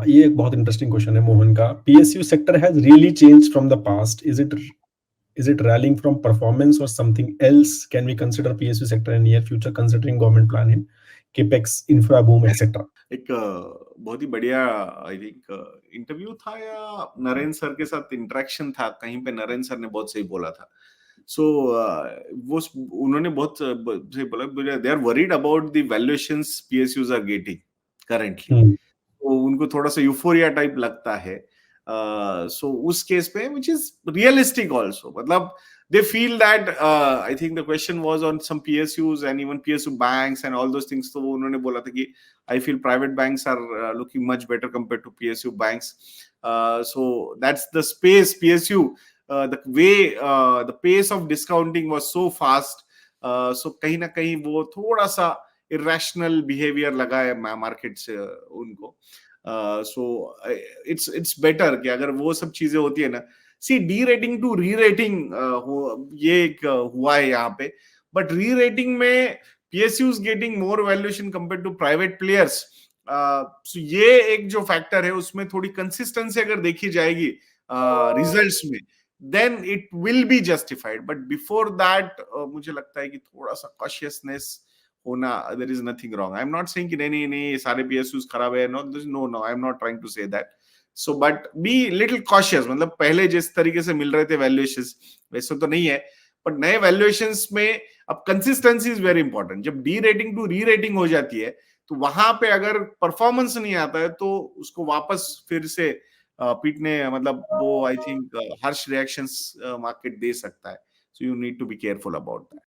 हाँ, ये एक बहुत इंटरेस्टिंग क्वेश्चन है मोहन का। PSU sector has really changed from the past. Is it rallying from performance or something else? Can we consider PSU sector in near future considering government plan in capex, infra boom, etc.? एक बहुत ही बढ़िया I think interview था या Narendra sir के साथ interaction था कहीं पे, नरेंद्र सर ने बहुत सही बोला था। सो वो उन्होंने बहुत सही बोला, they are worried about the valuations PSUs are getting currently. तो उनको थोड़ा सा यूफोरिया टाइप लगता है। सो उस केस पे विच इज रियलिस्टिक ऑल्सो, मतलब they feel that I think the question was on some PSUs and even PSU banks and all those things. तो वो उन्होंने बोला था कि I feel private banks are looking much better compared to PSU banks. So that's the space PSU. The way the pace of discounting was so fast. So कहीं ना कहीं वो थोड़ा सा irrational behavior लगा है मार्केट से उनको। So it's better कि अगर वो सब चीजें होती है ना, see derating to rerating ये एक हुआ है यहाँ पे, बट री रेटिंग में PSUs getting more valuation compare to private players. So ये एक जो फैक्टर है उसमें थोड़ी कंसिस्टेंसी अगर देखी जाएगी रिजल्ट्स में, then it will be justified. But before that मुझे लगता है कि थोड़ा सा कॉशियसनेस होना, there is nothing wrong. I am not saying कि नहीं नहीं सारे पीएसयूज खराब है, no I am not trying to say that. So but be little cautious, मतलब पहले जिस तरीके से मिल रहे थे वैल्यूएशंस वैसे तो नहीं है, बट नए वैल्यूएशंस में अब कंसिस्टेंसी इज वेरी इंपॉर्टेंट। जब derating to rerating हो जाती है तो वहां पे अगर परफॉर्मेंस नहीं आता है तो उसको वापस फिर से पीटने, मतलब वो I think harsh reactions market दे सकता है। So you need to be careful about that.